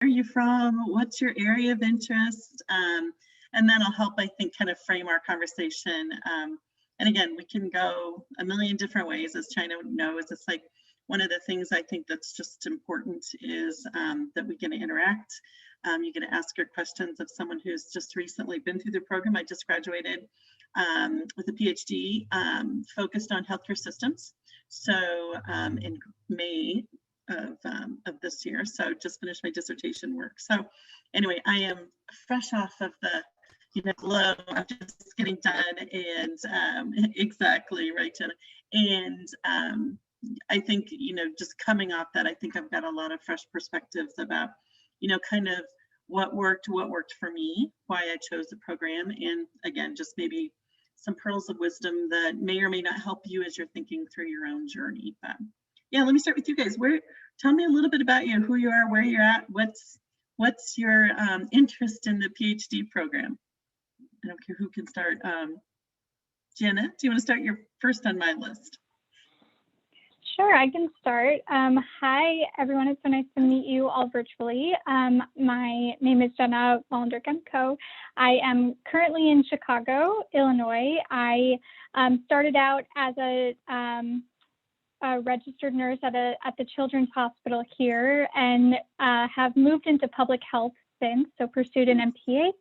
are you from? What's your area of interest? And then I'll help, I think, kind of frame our conversation. And again, we can go a million different ways, as China knows. It's like one of the things I think that's just important is that we can interact. You get to ask your questions of someone who's just recently been through the program. I just graduated with a PhD focused on healthcare systems. So in May of this year, so just finished my dissertation work. So anyway, I am fresh off of the glow. I'm just getting done, and exactly right, Jenna. And I think just coming off that, I think I've got a lot of fresh perspectives about kind of what worked for me, why I chose the program, and again, just maybe some pearls of wisdom that may or may not help you as you're thinking through your own journey. But yeah, let me start with you guys. Tell me a little bit about you, who you are, where you're at, what's your interest in the PhD program? I don't care who can start. Jenna, do you want to start? You're first on my list. Sure, I can start. Hi, everyone. It's so nice to meet you all virtually. My name is Jenna Wallenderk-Co. I am currently in Chicago, Illinois. I started out as a registered nurse at the Children's Hospital here, and have moved into public health since, so pursued an MPH,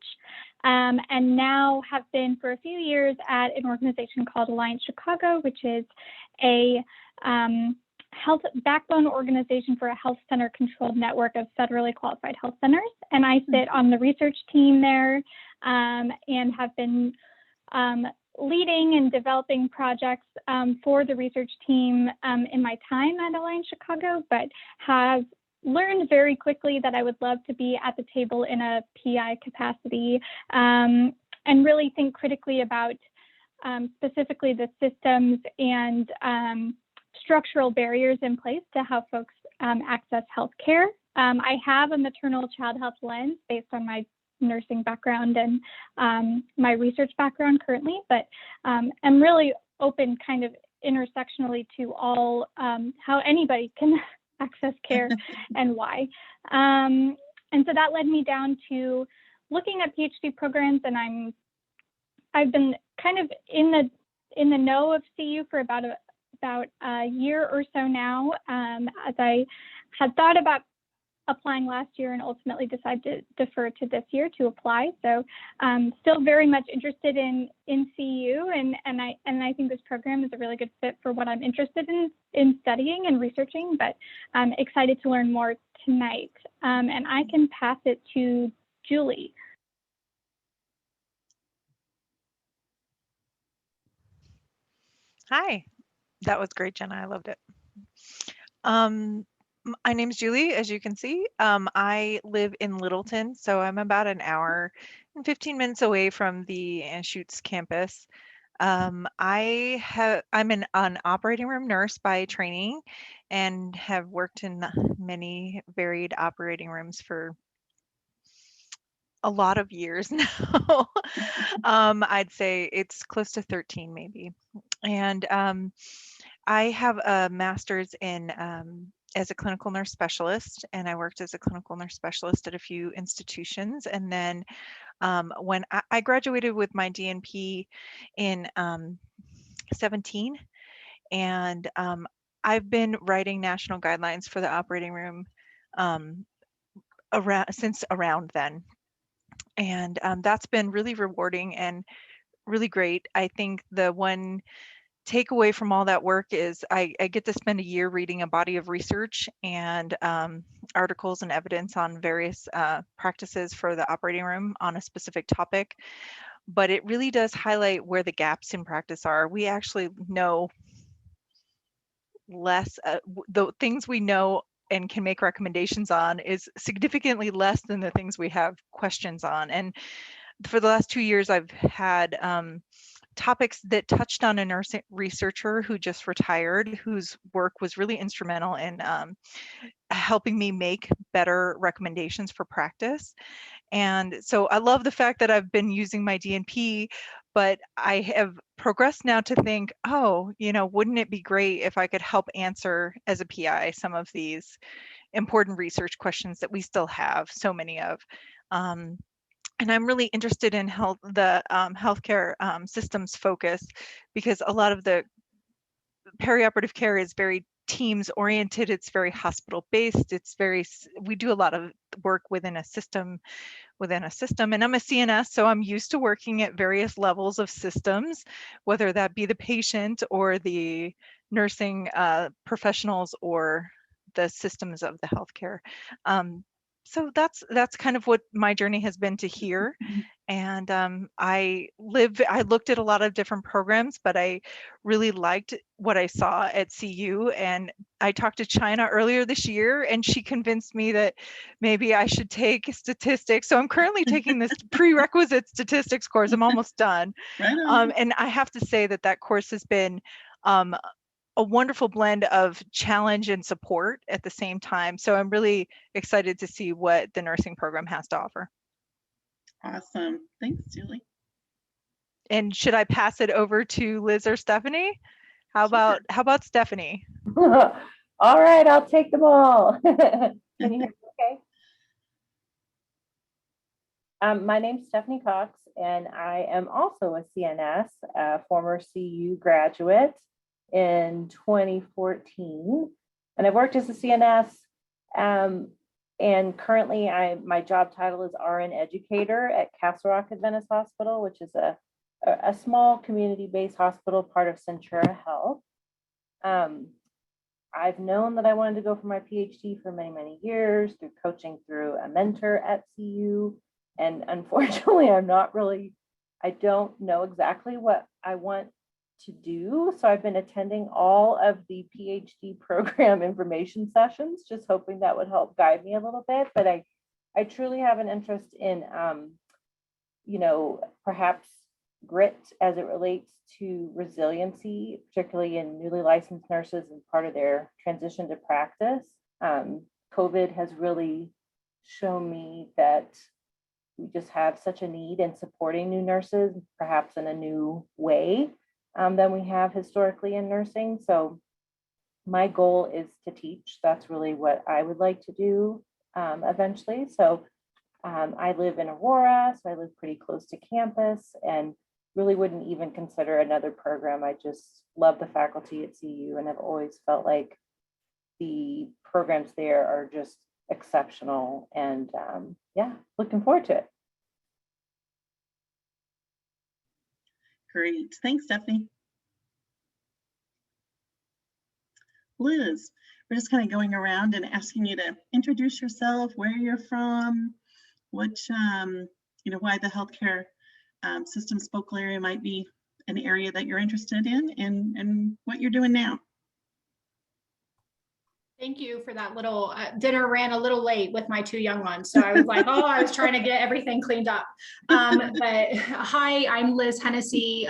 and now have been for a few years at an organization called Alliance Chicago, which is a health backbone organization for a health center controlled network of federally qualified health centers. And I sit on the research team there, and have been leading and developing projects for the research team in my time at Alliance Chicago, but have learned very quickly that I would love to be at the table in a PI capacity, and really think critically about specifically the systems and structural barriers in place to how folks access healthcare. I have a maternal child health lens based on my nursing background and my research background currently, but I'm really open kind of intersectionally to all how anybody can access care and why. And so that led me down to looking at PhD programs, and I've been kind of in the know of CU for about a year or so now, as I had thought about applying last year and ultimately decided to defer to this year to apply. So still very much interested in CU, and I think this program is a really good fit for what I'm interested in studying and researching, but I'm excited to learn more tonight. And I can pass it to Julie. Hi, that was great, Jenna. I loved it. My name's Julie, as you can see. I live in Littleton, so I'm about an hour and 15 minutes away from the Anschutz campus. I'm an operating room nurse by training and have worked in many varied operating rooms for a lot of years now. I'd say it's close to 13 maybe. And I have a master's in as a clinical nurse specialist, and I worked as a clinical nurse specialist at a few institutions. And then when I graduated with my DNP in 17, and I've been writing national guidelines for the operating room since around then. And that's been really rewarding and really great. I think the one takeaway from all that work is I get to spend a year reading a body of research and articles and evidence on various practices for the operating room on a specific topic. But it really does highlight where the gaps in practice are. We actually know less, the things we know and can make recommendations on is significantly less than the things we have questions on. And for the last 2 years, I've had topics that touched on a nurse researcher who just retired, whose work was really instrumental in helping me make better recommendations for practice. And so I love the fact that I've been using my DNP, but I have progressed now to think, oh, wouldn't it be great if I could help answer as a PI some of these important research questions that we still have so many of. And I'm really interested in the healthcare systems focus, because a lot of the perioperative care is very teams oriented. It's very hospital based. We do a lot of work within a system. And I'm a CNS, so I'm used to working at various levels of systems, whether that be the patient or the nursing professionals or the systems of the healthcare. So that's kind of what my journey has been to here. And I looked at a lot of different programs, but I really liked what I saw at CU. And I talked to China earlier this year, and she convinced me that maybe I should take statistics. So I'm currently taking this prerequisite statistics course. I'm almost done. Right on. And I have to say that course has been a wonderful blend of challenge and support at the same time. So I'm really excited to see what the nursing program has to offer. Awesome. Thanks, Julie. And should I pass it over to Liz or Stephanie? How about Stephanie? All right, I'll take them all. Can you hear me okay? My name's Stephanie Cox, and I am also a CNS, a former CU graduate in 2014. And I've worked as a CNS, and currently my job title is RN educator at Castle Rock Adventist Hospital, which is a small community-based hospital, part of Centura Health. I've known that I wanted to go for my PhD for many, many years through coaching through a mentor at CU. And unfortunately, I don't know exactly what I want to do. So I've been attending all of the PhD program information sessions, just hoping that would help guide me a little bit. But I truly have an interest in, perhaps grit as it relates to resiliency, particularly in newly licensed nurses and part of their transition to practice. COVID has really shown me that we just have such a need in supporting new nurses, perhaps in a new way than we have historically in nursing. So my goal is to teach. That's really what I would like to do eventually. So I live in Aurora, so I live pretty close to campus, and really wouldn't even consider another program. I just love the faculty at CU, and I've always felt like the programs there are just exceptional. And looking forward to it. Great. Thanks, Stephanie. Liz, we're just kind of going around and asking you to introduce yourself, where you're from, which, why the healthcare systems focal area might be an area that you're interested in, and what you're doing now. Thank you for that little dinner. Ran a little late with my two young ones. So I was like, I was trying to get everything cleaned up. But hi, I'm Liz Hennessy.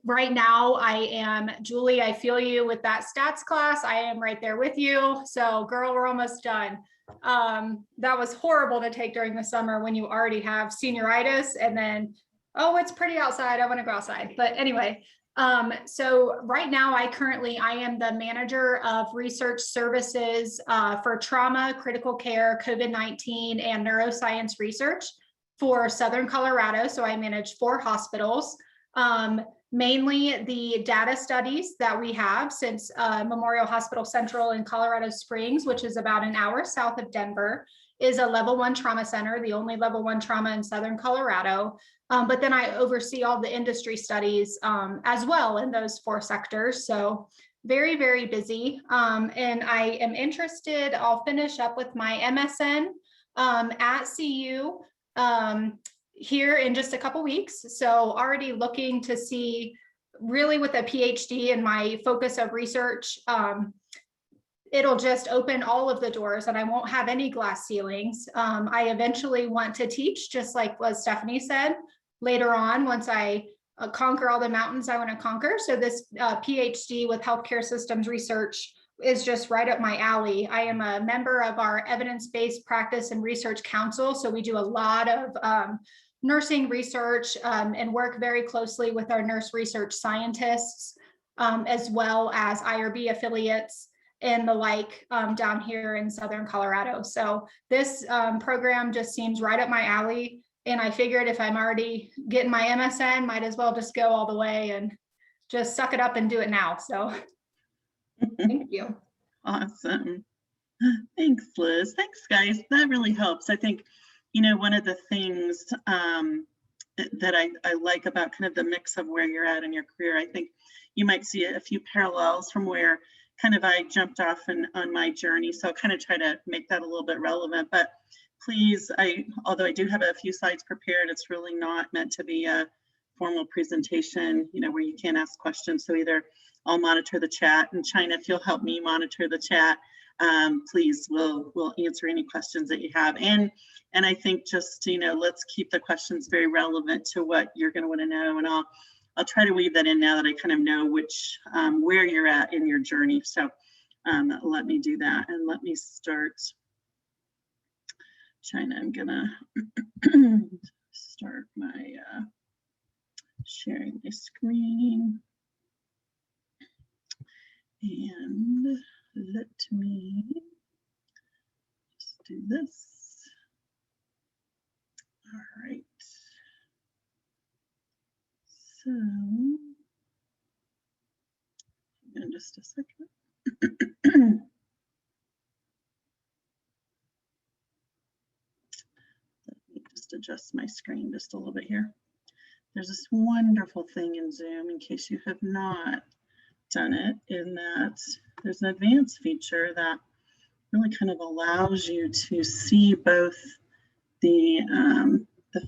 Right now I am, Julie, I feel you with that stats class. I am right there with you. So girl, we're almost done. That was horrible to take during the summer when you already have senioritis and then, oh, it's pretty outside. I want to go outside. But anyway, so right now I am the manager of research services for trauma, critical care, COVID-19, and neuroscience research for Southern Colorado. So I manage 4 hospitals, mainly the data studies that we have since Memorial Hospital Central in Colorado Springs, which is about an hour south of Denver, is a level 1 trauma center, the only level 1 trauma in Southern Colorado. But then I oversee all the industry studies as well in those 4 sectors. So very, very busy. And I am interested, I'll finish up with my MSN at CU here in just a couple weeks. So already looking to see really with a PhD and my focus of research, it'll just open all of the doors and I won't have any glass ceilings. I eventually want to teach, just like what Stephanie said. Later on, once I conquer all the mountains I want to conquer. So this PhD with healthcare systems research is just right up my alley. I am a member of our evidence-based practice and research council. So we do a lot of nursing research and work very closely with our nurse research scientists, as well as IRB affiliates. and the like down here in Southern Colorado. So this program just seems right up my alley. And I figured if I'm already getting my MSN, might as well just go all the way and just suck it up and do it now. So thank you. Awesome. Thanks, Liz. Thanks, guys. That really helps. I think, you know, one of the things that I like about kind of the mix of where you're at in your career, I think you might see a few parallels from where kind of I jumped off on my journey. So I'll kind of try to make that a little bit relevant. But please, although I do have a few slides prepared, it's really not meant to be a formal presentation, you know, where you can't ask questions. So either I'll monitor the chat, and China, if you'll help me monitor the chat, please, we'll answer any questions that you have. And I think just, you know, let's keep the questions very relevant to what you're going to want to know. And I'll try to weave that in now that I kind of know which where you're at in your journey. So let me do that, and let me start. China, I'm gonna start my sharing my screen, and let me just do this. All right. So, in just a second. Let me just adjust my screen just a little bit here. There's this wonderful thing in Zoom, in case you have not done it, in that there's an advanced feature that really kind of allows you to see both the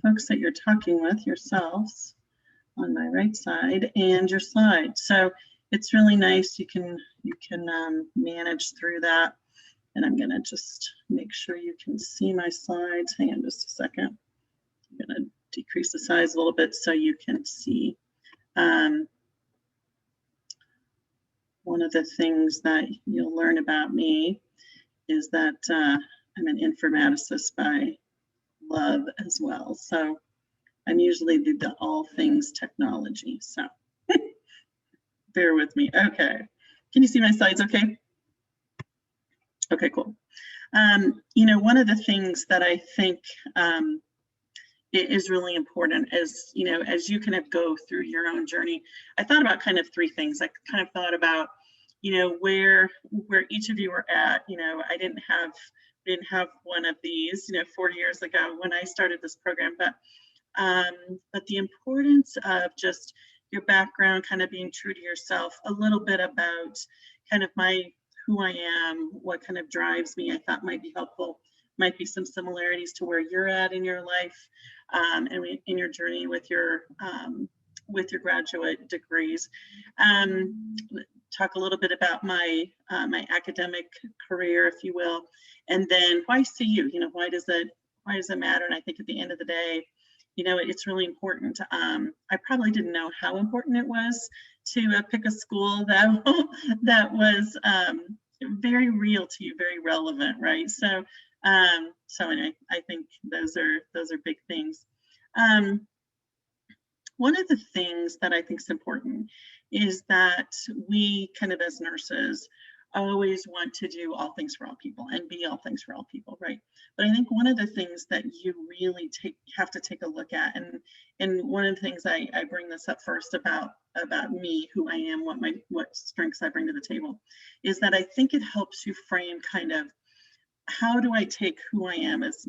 folks that you're talking with yourselves on my right side and your slides. So it's really nice. You can manage through that. And I'm gonna just make sure you can see my slides. Hang on just a second. I'm gonna decrease the size a little bit so you can see. One of the things that you'll learn about me is that I'm an informaticist by love as well. So I'm usually the all things technology. So bear with me. Okay. Can you see my slides okay? Okay, cool. You know, one of the things that I think is really important is, you know, as you kind of go through your own journey, I thought about kind of three things. I kind of thought about, you know, where each of you were at. You know, I didn't have one of these, you know, 4 years ago when I started this program, but the importance of just your background, kind of being true to yourself, a little bit about kind of who I am, what kind of drives me, I thought might be helpful. Might be some similarities to where you're at in your life and in your journey with your graduate degrees. Talk a little bit about my academic career, if you will, and then why CU? You know, why does it matter? And I think at the end of the day, you know, it's really important. I probably didn't know how important it was to pick a school that was very real to you, very relevant, right? So anyway, I think those are big things. One of the things that I think is important is that we kind of as nurses always want to do all things for all people and be all things for all people, right? But I think one of the things that you really have to take a look at, and one of the things I bring this up first about me, who I am, what strengths I bring to the table, is that I think it helps you frame kind of how do I take who I am as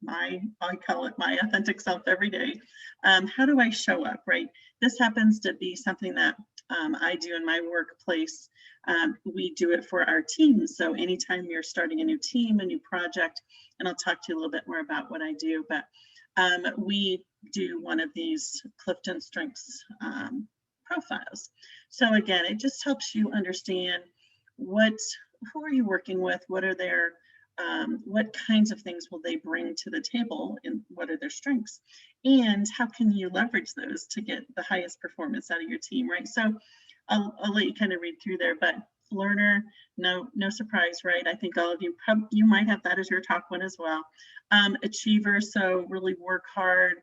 I call it my authentic self every day. How do I show up, right? This happens to be something that I do in my workplace. We do it for our teams. So anytime you're starting a new team, a new project, and I'll talk to you a little bit more about what I do, but we do one of these Clifton Strengths profiles. So again, it just helps you understand who are you working with, what are their what kinds of things will they bring to the table, and what are their strengths, and how can you leverage those to get the highest performance out of your team, right? So I'll let you kind of read through there, but learner, no surprise, right? I think all of you might have that as your top one as well. Achiever, so really work hard,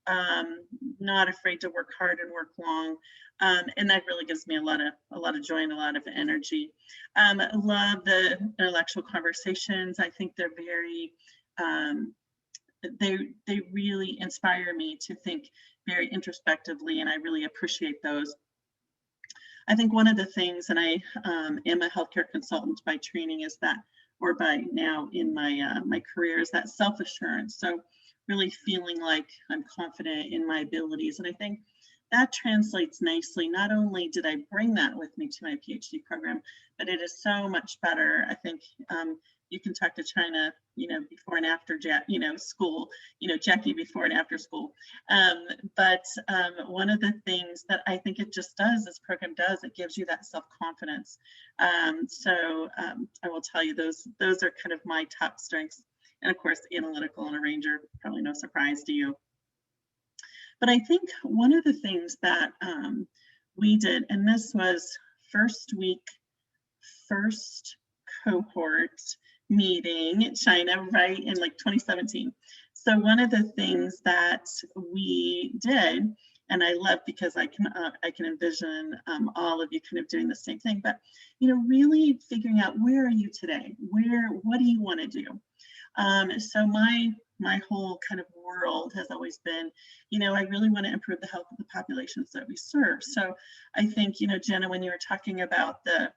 not afraid to work hard and work long. And that really gives me a lot of joy and a lot of energy. I love the intellectual conversations. I think they're very, they really inspire me to think very introspectively, and I really appreciate those. I think one of the things, and I am a healthcare consultant by training, is that, or by now in my my career, is that self-assurance. So really feeling like I'm confident in my abilities. And I think that translates nicely. Not only did I bring that with me to my PhD program, but it is so much better. I think you can talk to China, before and after, school, Jackie before and after school. But one of the things that I think it just does, this program does, it gives you that self-confidence. So I will tell you, those are kind of my top strengths. And of course, analytical and arranger, probably no surprise to you. But I think one of the things that we did, and this was first week, first cohort meeting China, right, in like 2017. So one of the things that we did, and I love, because I can envision all of you kind of doing the same thing, but really figuring out, where are you today? What do you want to do? So my whole kind of world has always been, I really want to improve the health of the populations that we serve. So I think, Jenna, when you were talking about the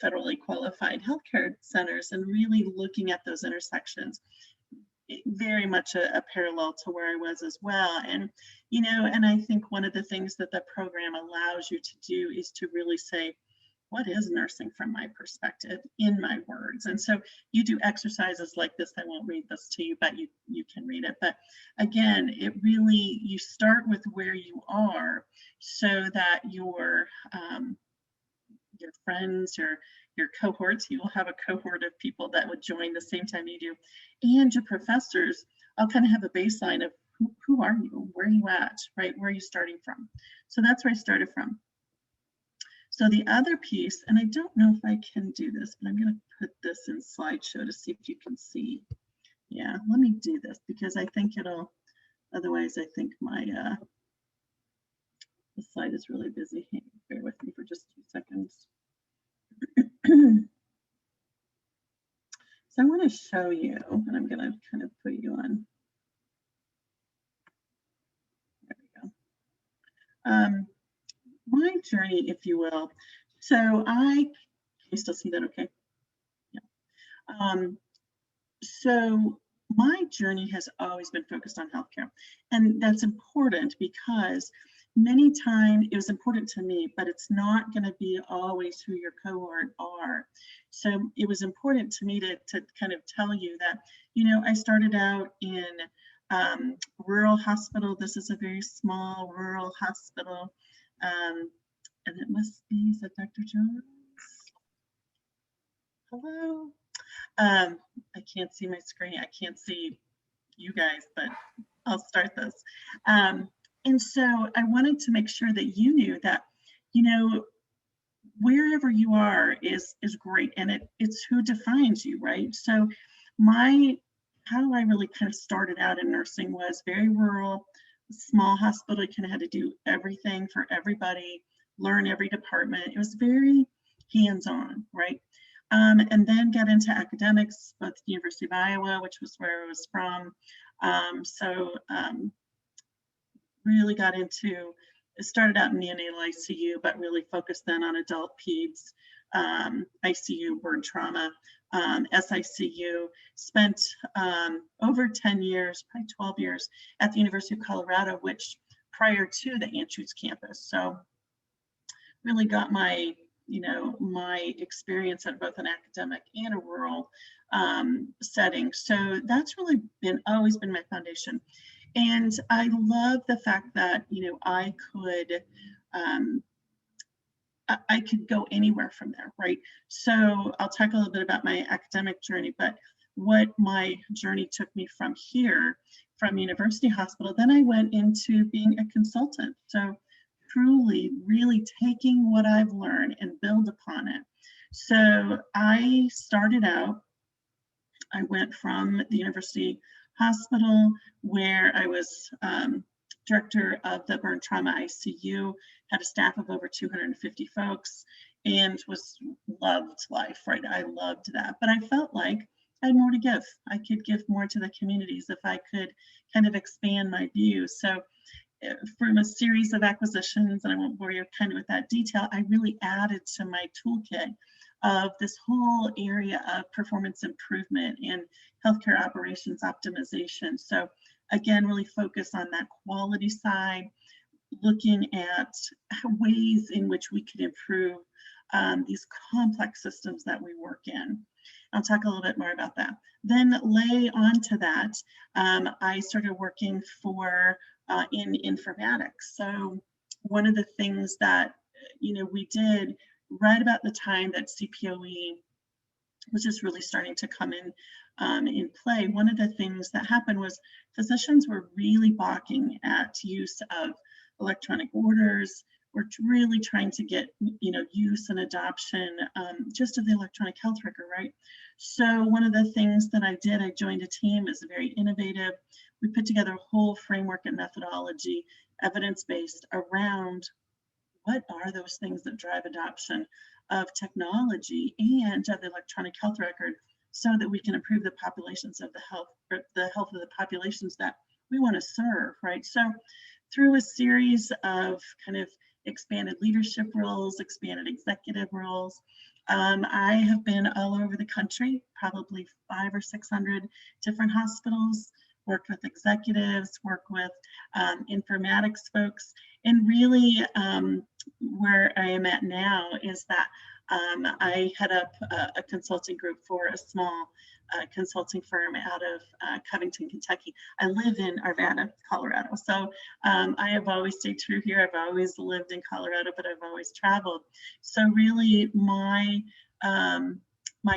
federally qualified healthcare centers and really looking at those intersections, very much a parallel to where I was as well. And, and I think one of the things that the program allows you to do is to really say, what is nursing from my perspective, in my words? And so you do exercises like this. I won't read this to you, but you can read it. But again, it really, you start with where you are, so that your friends, your cohorts, you will have a cohort of people that would join the same time you do, and your professors, I'll kind of have a baseline of who are you, where are you at, right? Where are you starting from? So that's where I started from. So the other piece, and I don't know if I can do this, but I'm going to put this in slideshow to see if you can see. Yeah, let me do this, because I think it'll, otherwise I think my, the slide is really busy. Bear with me for just 2 seconds. So I want to show you, and I'm going to kind of put you on. There we go. My journey, if you will. So can you still see that okay? Yeah. So my journey has always been focused on healthcare. And that's important, because many times it was important to me, but it's not going to be always who your cohort are. So it was important to me to kind of tell you that, I started out in rural hospital. This is a very small rural hospital. And it must be, is that Dr. Jones? Hello? I can't see my screen. I can't see you guys, but I'll start this. And so I wanted to make sure that you knew that, wherever you are is great, and it's who defines you, right? So how I really kind of started out in nursing was very rural, small hospital. You kind of had to do everything for everybody, learn every department. It was very hands-on, right? And then got into academics, both the University of Iowa, which was where I was from. Really got into, it started out in neonatal ICU, but really focused then on adult peds, ICU, word trauma, SICU. Spent over 10 years, probably 12 years at the University of Colorado, which prior to the Anschutz campus. So really got my experience at both an academic and a rural setting. So that's really always been my foundation. And I love the fact that, I could go anywhere from there, right? So I'll talk a little bit about my academic journey, but what my journey took me from here, from University Hospital, then I went into being a consultant. So truly, really taking what I've learned and build upon it. So I started out, I went from the University Hospital, where I was director of the burn trauma ICU, had a staff of over 250 folks, and loved life, right? I loved that, but I felt like I had more to give. I could give more to the communities if I could kind of expand my view. So from a series of acquisitions, and I won't bore you kind of with that detail, I really added to my toolkit of this whole area of performance improvement and healthcare operations optimization. So again, really focus on that quality side, looking at ways in which we could improve these complex systems that we work in. I'll talk a little bit more about that. Then lay onto that, I started working in informatics. So one of the things that we did right about the time that CPOE was just really starting to come in play, one of the things that happened was physicians were really balking at use of electronic orders. We're really trying to get use and adoption just of the electronic health record, right? So one of the things that I did, I joined a team that's very innovative. We put together a whole framework and methodology, evidence-based, around what are those things that drive adoption of technology and of the electronic health record, so that we can improve the populations of the health of the populations that we want to serve, right? So through a series of kind of expanded leadership roles, expanded executive roles, I have been all over the country, probably 500 or 600 different hospitals, worked with executives, worked with informatics folks, and really where I am at now is that I head up a consulting group for a small consulting firm out of Covington, Kentucky. I live in Arvada, Colorado. So I have always stayed true here. I've always lived in Colorado, but I've always traveled. So really my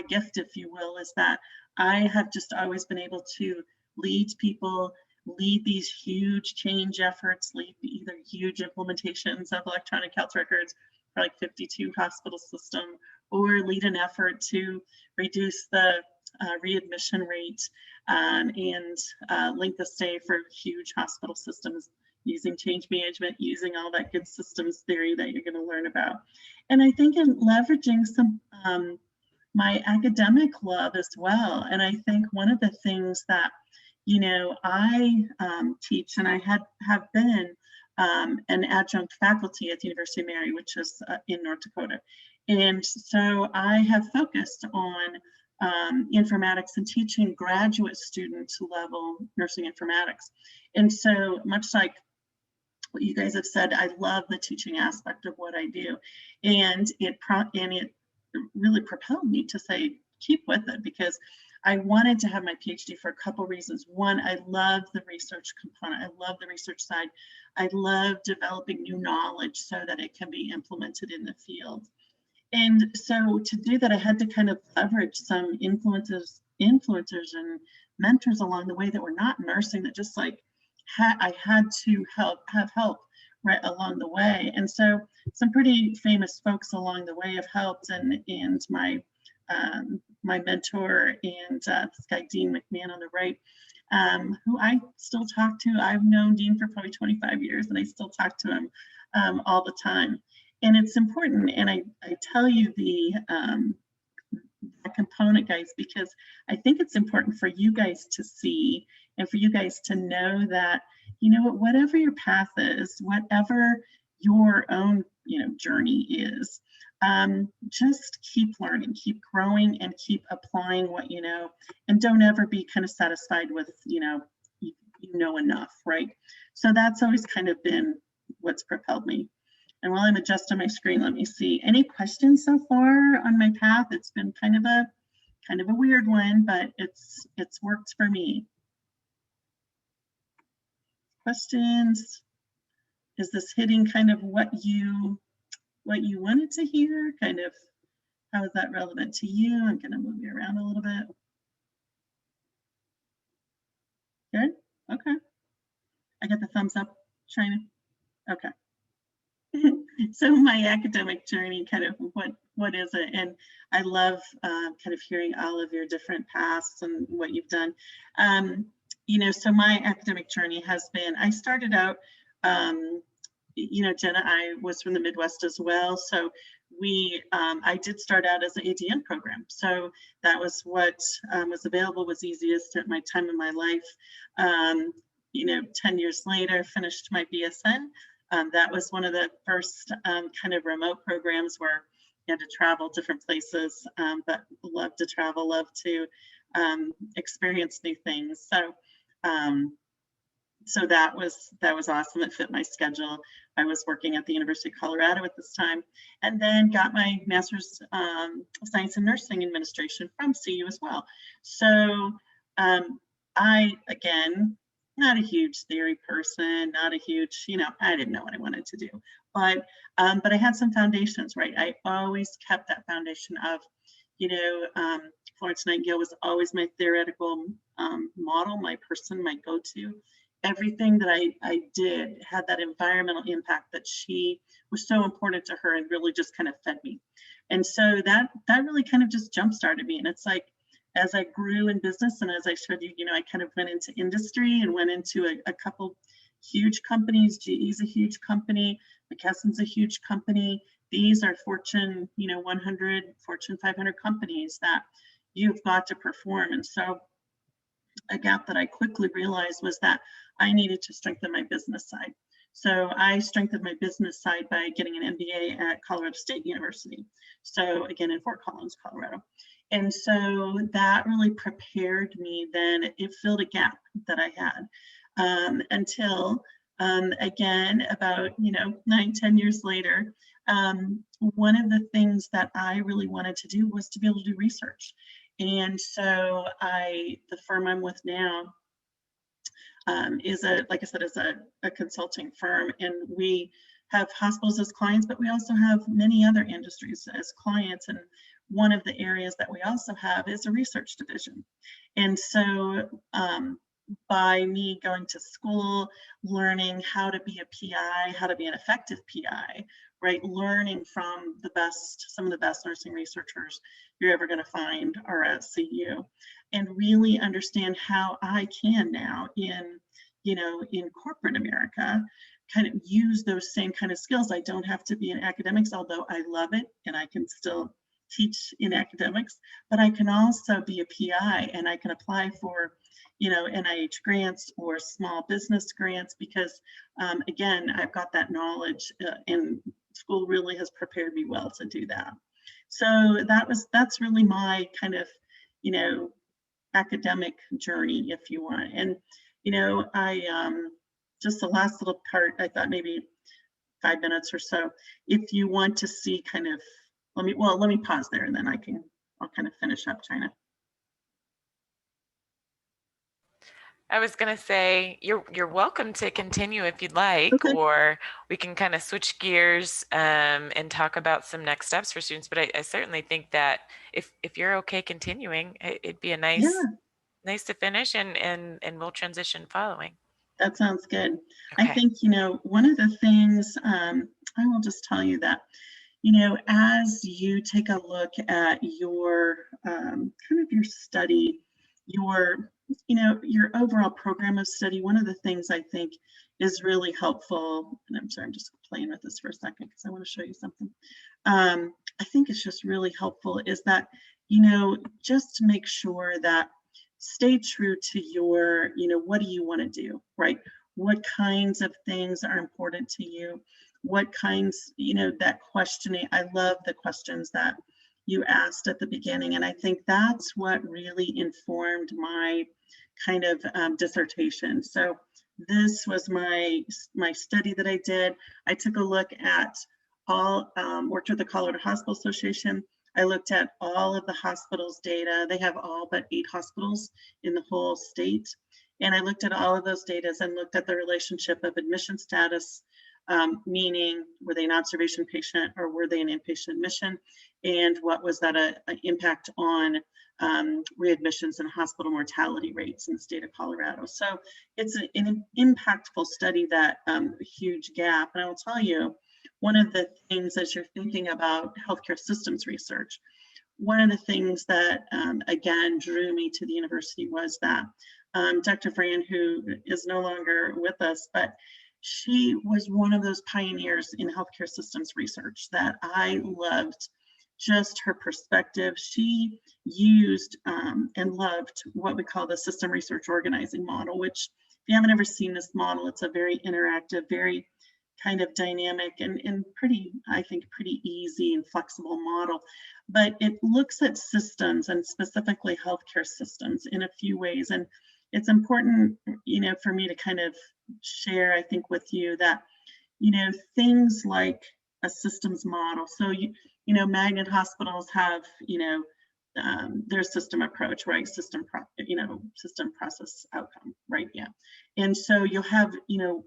gift, if you will, is that I have just always been able to lead people, lead these huge change efforts, lead either huge implementations of electronic health records for like 52 hospital system, or lead an effort to reduce the readmission rate and length of stay for huge hospital systems, using change management, using all that good systems theory that you're going to learn about. And I think in leveraging some my academic love as well. And I think one of the things that I teach, and I have been an adjunct faculty at the University of Mary, which is in North Dakota. And so I have focused on informatics and teaching graduate student level nursing informatics. And so much like what you guys have said, I love the teaching aspect of what I do. And it really propelled me to say, keep with it, because I wanted to have my PhD for a couple reasons. One, I love the research component. I love the research side. I love developing new knowledge so that it can be implemented in the field. And so to do that, I had to kind of leverage some influencers and mentors along the way that were not nursing, that just like I had to have help right along the way. And so some pretty famous folks along the way have helped, and my mentor and this guy, Dean McMahon on the right, who I still talk to. I've known Dean for probably 25 years, and I still talk to him all the time. And it's important, and I tell you that component, guys, because I think it's important for you guys to see, and for you guys to know that, whatever your path is, whatever your own journey is, just keep learning, keep growing, and keep applying what you know, and don't ever be kind of satisfied with you know enough, right? So that's always kind of been what's propelled me. And while I'm adjusting my screen, let me see any questions so far on my path. It's been kind of a weird one, but it's worked for me. Questions? Is this hitting kind of what you wanted to hear? Kind of, how is that relevant to you? I'm going to move you around a little bit. Good. Okay. I got the thumbs up, China. Okay. So my academic journey, kind of what is it? And I love kind of hearing all of your different paths and what you've done. so my academic journey has been, I started out, Jenna, I was from the Midwest as well. So I did start out as an ADN program. So that was what was available, was easiest at my time in my life. 10 years later, finished my BSN. That was one of the first kind of remote programs where you had to travel different places, but love to travel, love to experience new things. So that was awesome. It fit my schedule. I was working at the University of Colorado at this time, and then got my master's of science in nursing administration from CU as well. So I, again, not a huge theory person, not a huge, I didn't know what I wanted to do, but I had some foundations, right? I always kept that foundation of, Florence Nightingale was always my theoretical model, my person, my go-to. Everything that I did had that environmental impact that she was so important to her and really just kind of fed me. And so that really kind of just jump-started me. And it's like, as I grew in business and as I showed you, I kind of went into industry and went into a couple huge companies. GE's a huge company, McKesson's a huge company. These are Fortune, 100, Fortune 500 companies that you've got to perform. And so a gap that I quickly realized was that I needed to strengthen my business side. So I strengthened my business side by getting an MBA at Colorado State University. So again, in Fort Collins, Colorado. And so that really prepared me then. It filled a gap that I had until, again, about 9-10 years later, one of the things that I really wanted to do was to be able to do research. And so the firm I'm with now is like I said, is a consulting firm, and we have hospitals as clients, but we also have many other industries as clients. And one of the areas that we also have is a research division. And so by me going to school, learning how to be a PI, how to be an effective PI, right? Learning from some of the best nursing researchers you're ever going to find are at CU, and really understand how I can now in corporate America kind of use those same kind of skills. I don't have to be in academics, although I love it and I can still teach in academics, but I can also be a PI and I can apply for NIH grants or small business grants because again, I've got that knowledge and school really has prepared me well to do that. So that's really my kind of academic journey, if you want. And I just the last little part, I thought maybe 5 minutes or so, if you want to see kind of, let me pause there and then I'll kind of finish up, China. I was going to say, you're welcome to continue if you'd like, Okay. or we can kind of switch gears and talk about some next steps for students. But I certainly think that if you're okay continuing, it'd be a nice to finish and we'll transition following. That sounds good. Okay. I think, one of the things I will just tell you that, as you take a look at your kind of your study, your overall program of study, one of the things I think is really helpful, and I'm sorry, I'm just playing with this for a second because I want to show you something. I think it's just really helpful is that, just to make sure that stay true to your, what do you want to do, right? What kinds of things are important to you? What kinds, that questioning, I love the questions that you asked at the beginning. And I think that's what really informed my kind of dissertation. So this was my study that I did. I took a look at worked with the Colorado Hospital Association. I looked at all of the hospitals' data. They have all but 8 hospitals in the whole state. And I looked at all of those data and looked at the relationship of admission status, meaning were they an observation patient or were they an inpatient admission? And what was that impact on readmissions and hospital mortality rates in the state of Colorado? So it's an impactful study, that huge gap. And I will tell you, one of the things as you're thinking about healthcare systems research, one of the things that, again, drew me to the university was that Dr. Fran, who is no longer with us, but she was one of those pioneers in healthcare systems research that I loved. Just her perspective. She used and loved what we call the system research organizing model, which if you haven't ever seen this model, it's a very interactive, very kind of dynamic and pretty, I think, pretty easy and flexible model. But it looks at systems and specifically healthcare systems in a few ways. And it's important, for me to kind of share, I think, with you that, things like a systems model. So, magnet hospitals have, their system approach, right? System process outcome, right? Yeah. And so you'll have,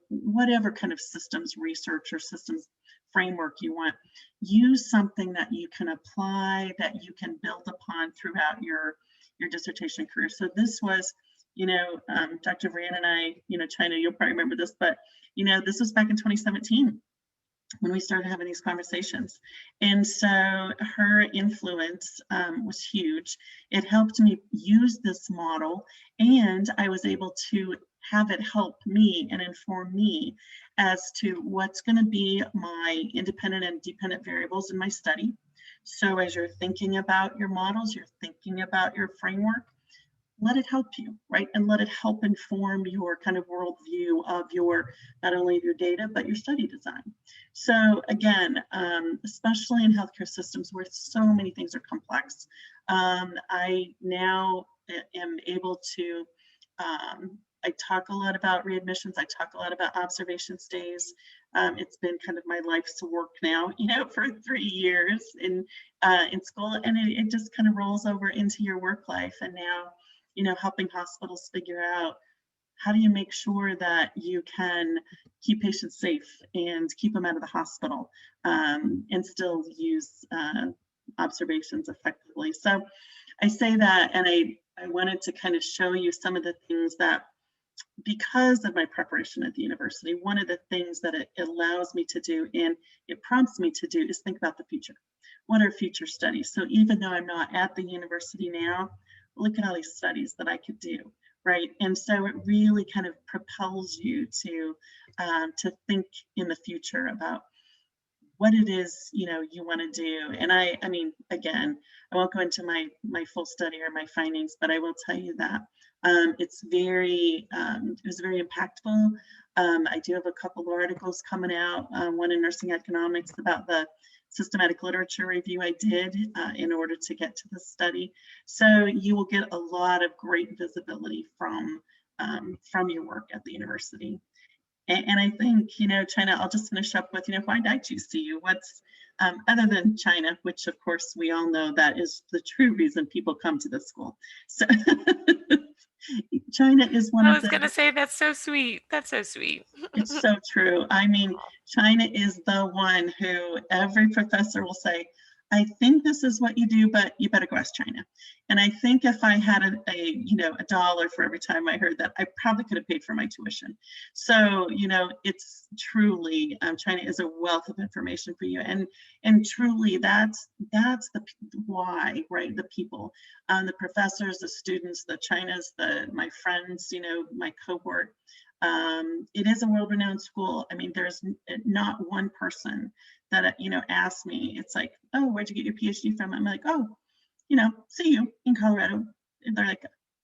whatever kind of systems research or systems framework you want, use something that you can apply, that you can build upon throughout your dissertation career. So this was, Dr. Vran and I, China, you'll probably remember this, but, this was back in 2017 when we started having these conversations. And so her influence was huge. It helped me use this model, and I was able to have it help me and inform me as to what's going to be my independent and dependent variables in my study. So as you're thinking about your models, you're thinking about your framework, let it help you, right? And let it help inform your kind of worldview of not only of your data, but your study design. So again, especially in healthcare systems where so many things are complex, I now am able to, I talk a lot about readmissions. I talk a lot about observation stays. It's been kind of my life's work now, for 3 years in school, and it just kind of rolls over into your work life. And now, helping hospitals figure out how do you make sure that you can keep patients safe and keep them out of the hospital, and still use observations effectively. So I say that, and I wanted to kind of show you some of the things that, because of my preparation at the university, one of the things that it allows me to do and it prompts me to do is think about the future. What are future studies? So even though I'm not at the university now, look at all these studies that I could do, right? And so it really kind of propels you to think in the future about what it is you want to do. And I mean, again, I won't go into my full study or my findings, but I will tell you that it was very impactful. I do have a couple of articles coming out, one in Nursing Economics about the systematic literature review I did in order to get to this study. So you will get a lot of great visibility from your work at the university. And I think, China, I'll just finish up with, why did I choose CU? What's, other than China, which of course we all know that is the true reason people come to this school. So China is one of the— I was going to say, that's so sweet. That's so sweet. It's so true. I mean, China is the one who every professor will say, I think this is what you do, but you better go ask China. And I think if I had a dollar for every time I heard that, I probably could have paid for my tuition. So, it's truly, China is a wealth of information for you. And truly that's the why, right? The people, the professors, the students, the Chinas, my friends, my cohort. It is a world-renowned school. I mean, there's not one person that, asked me, it's like, oh, where'd you get your PhD from? I'm like, oh, CU in Colorado. And they're like,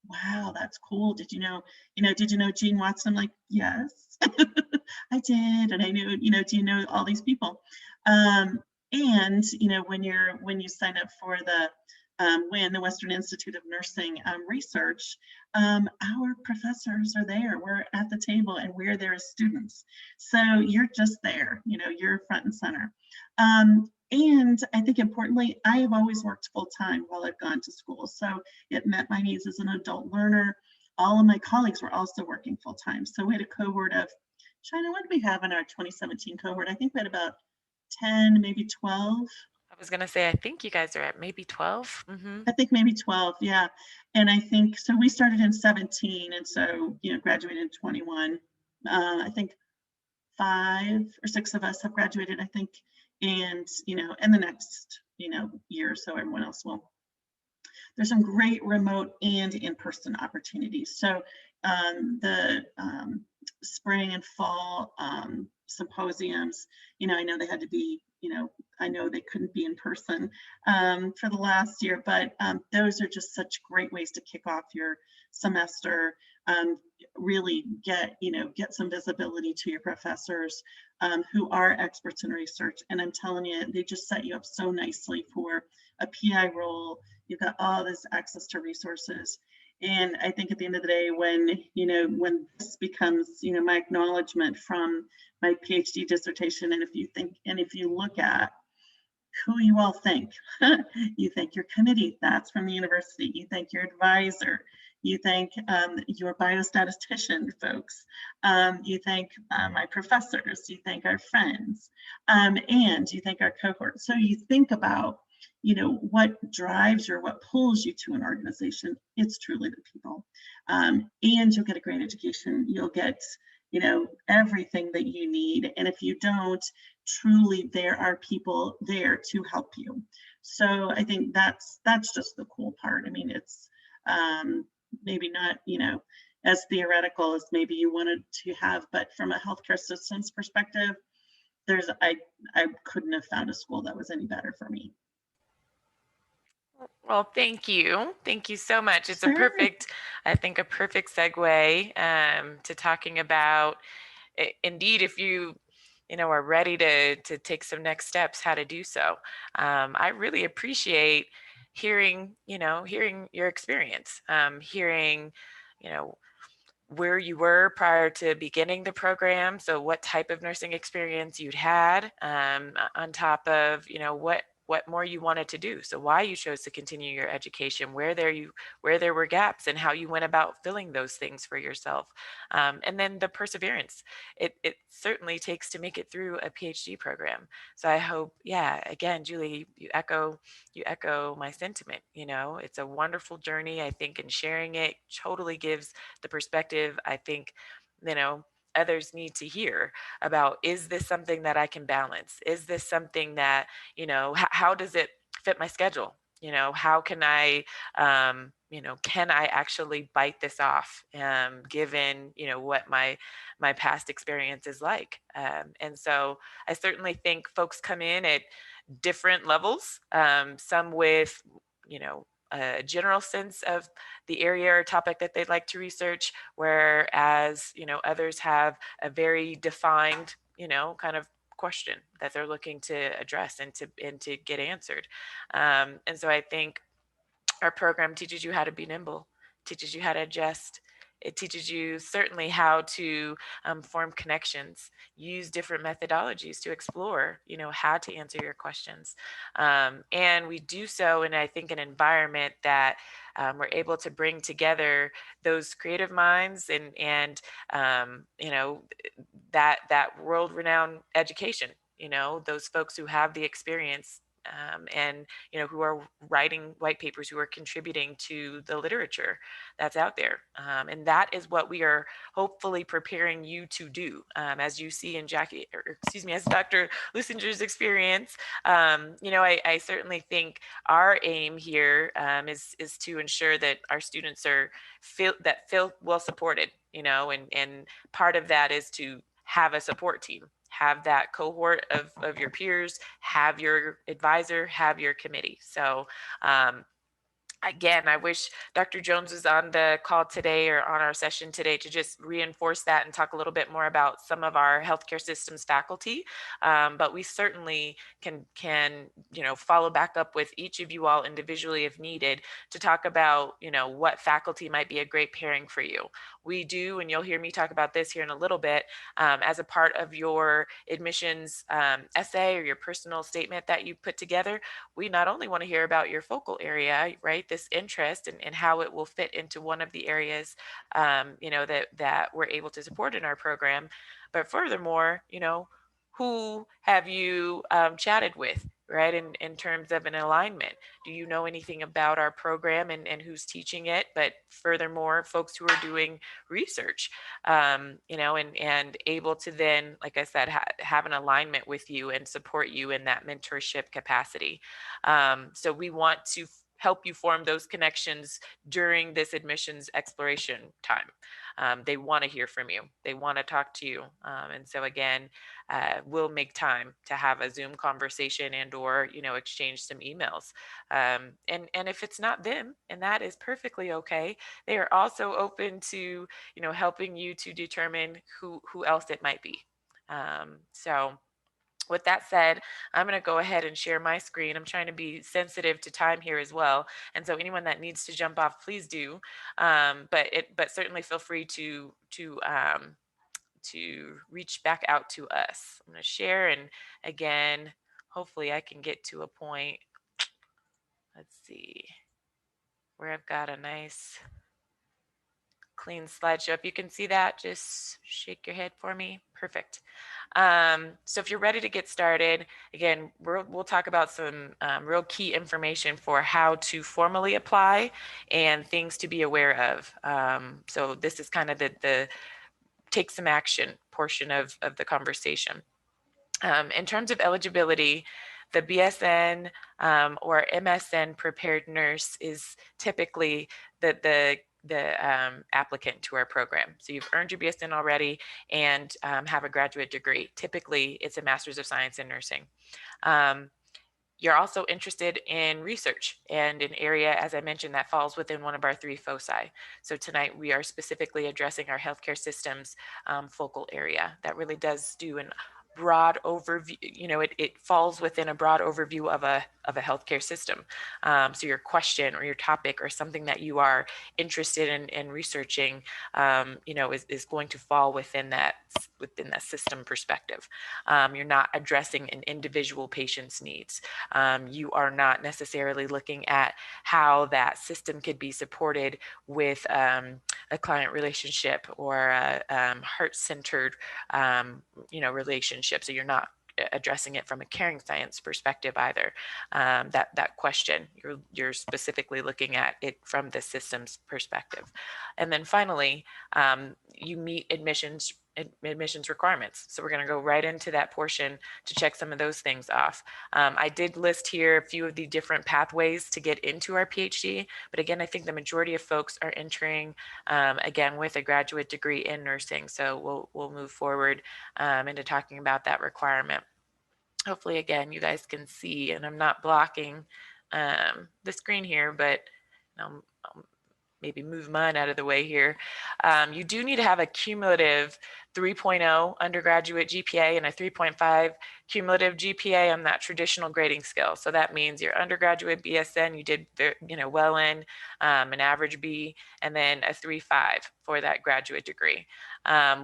wow, that's cool. Did you know Gene Watson? I'm like, yes, I did. And I knew, do you know all these people? And, when you sign up for the Western Institute of Nursing research, our professors are there. We're at the table and we're there as students. So you're just there, you're front and center. And I think importantly, I have always worked full time while I've gone to school. So it met my needs as an adult learner. All of my colleagues were also working full time. So we had a cohort of, China, what did we have in our 2017 cohort? I think we had about 10, maybe 12. I was going to say, I think you guys are at maybe 12. Mm-hmm. I think maybe 12, yeah. And I think, so we started in 17, and so, graduated in 21. I think 5 or 6 of us have graduated, I think, and, in the next, year or so, everyone else will. There's some great remote and in-person opportunities. So, the spring and fall symposiums. I know they had to be, I know they couldn't be in person for the last year, but those are just such great ways to kick off your semester. Really get some visibility to your professors who are experts in research. And I'm telling you, they just set you up so nicely for a PI role. You've got all this access to resources. And I think at the end of the day, when this becomes, my acknowledgement from my PhD dissertation, and if you look at who you all thank, you thank your committee, that's from the university, you thank your advisor, you thank your biostatistician folks, you thank my professors, you thank our friends, and you thank our cohort. So you think about what drives or what pulls you to an organization. It's truly the people. And you'll get a great education. You'll get, everything that you need. And if you don't, truly, there are people there to help you. So I think that's just the cool part. I mean, it's maybe not, as theoretical as maybe you wanted to have, but from a healthcare systems perspective, I couldn't have found a school that was any better for me. Well, thank you. Thank you so much. It's Sure. I think a perfect segue to talking about, indeed, if you are ready to take some next steps, how to do so. I really appreciate hearing your experience, hearing, where you were prior to beginning the program. So what type of nursing experience you'd had, on top of, what more you wanted to do. So why you chose to continue your education, where there were gaps, and how you went about filling those things for yourself. And then the perseverance it certainly takes to make it through a PhD program. So I hope, again, Julie, you echo my sentiment. It's a wonderful journey, I think, and sharing it totally gives the perspective I think, others need to hear about. Is this something that I can balance? Is this something that, how does it fit my schedule? How can I, can I actually bite this off, given, what my past experience is like? And so I certainly think folks come in at different levels, some with, a general sense of the area or topic that they'd like to research, whereas, others have a very defined, kind of question that they're looking to address and to get answered. And so I think our program teaches you how to be nimble, teaches you how to adjust. It teaches you certainly how to form connections, use different methodologies to explore, how to answer your questions. And we do so in, I think, an environment that we're able to bring together those creative minds and that world-renowned education, those folks who have the experience, and who are writing white papers, who are contributing to the literature that's out there, and that is what we are hopefully preparing you to do, as you see in as Dr. Lusinger's experience. I certainly think our aim here is to ensure that our students feel well supported, and part of that is to have a support team, have that cohort of your peers, have your advisor, have your committee. So again, I wish Dr. Jones was on the call today or on our session today to just reinforce that and talk a little bit more about some of our healthcare systems faculty. But we certainly can follow back up with each of you all individually if needed to talk about, what faculty might be a great pairing for you. We do, and you'll hear me talk about this here in a little bit, as a part of your admissions essay or your personal statement that you put together, we not only want to hear about your focal area, right, this interest and how it will fit into one of the areas, that we're able to support in our program, but furthermore, who have you chatted with, right, in terms of an alignment? Do you know anything about our program and who's teaching it? But furthermore, folks who are doing research, and able to then, like I said, have an alignment with you and support you in that mentorship capacity. So we want to help you form those connections during this admissions exploration time. They want to hear from you. They want to talk to you. And so again, we'll make time to have a Zoom conversation and or, exchange some emails. And if it's not them, and that is perfectly okay, they are also open to, helping you to determine who else it might be. So with that said, I'm going to go ahead and share my screen. I'm trying to be sensitive to time here as well. And so anyone that needs to jump off, please do. But certainly feel free to reach back out to us. I'm going to share, and again, hopefully I can get to a point. Let's see where I've got a nice clean slideshow. If you can see that, just shake your head for me. Perfect. So if you're ready to get started, again, we'll talk about some real key information for how to formally apply and things to be aware of. So this is kind of the take some action portion of the conversation. In terms of eligibility, the BSN or MSN prepared nurse is typically the applicant to our program. So you've earned your BSN already and have a graduate degree. Typically, it's a Master's of Science in Nursing. You're also interested in research and an area, as I mentioned, that falls within one of our 3 foci. So tonight we are specifically addressing our healthcare systems focal area that really does do an broad overview. It falls within a broad overview of a healthcare system. So your question or your topic or something that you are interested in researching, is going to fall within that system perspective. You're not addressing an individual patient's needs. You are not necessarily looking at how that system could be supported with a client relationship or a heart-centered, relationship. So you're not addressing it from a caring science perspective either. That question, you're specifically looking at it from the systems perspective. And then finally, you meet admissions requirements. So we're going to go right into that portion to check some of those things off. I did list here a few of the different pathways to get into our PhD, but again, I think the majority of folks are entering again with a graduate degree in nursing. So we'll move forward into talking about that requirement. Hopefully, again, you guys can see, and I'm not blocking the screen here, but I'll maybe move mine out of the way here. You do need to have a cumulative 3.0 undergraduate GPA and a 3.5 cumulative GPA on that traditional grading scale. So that means your undergraduate BSN, you did well in an average B, and then a 3.5 for that graduate degree.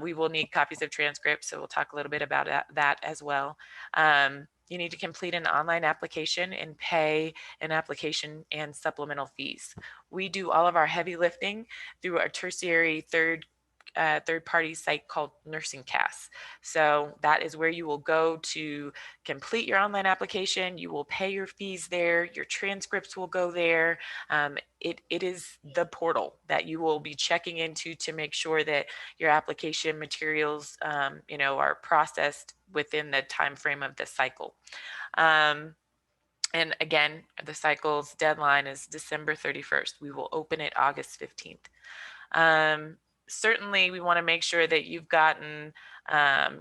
We will need copies of transcripts, so we'll talk a little bit about that as well. You need to complete an online application and pay an application and supplemental fees. We do all of our heavy lifting through our tertiary third-party site called NursingCast. So that is where you will go to complete your online application. You will pay your fees there. Your transcripts will go there. It is the portal that you will be checking into to make sure that your application materials, are processed within the time frame of the cycle. And again, the cycle's deadline is December 31st. We will open it August 15th. Certainly, we want to make sure that you've gotten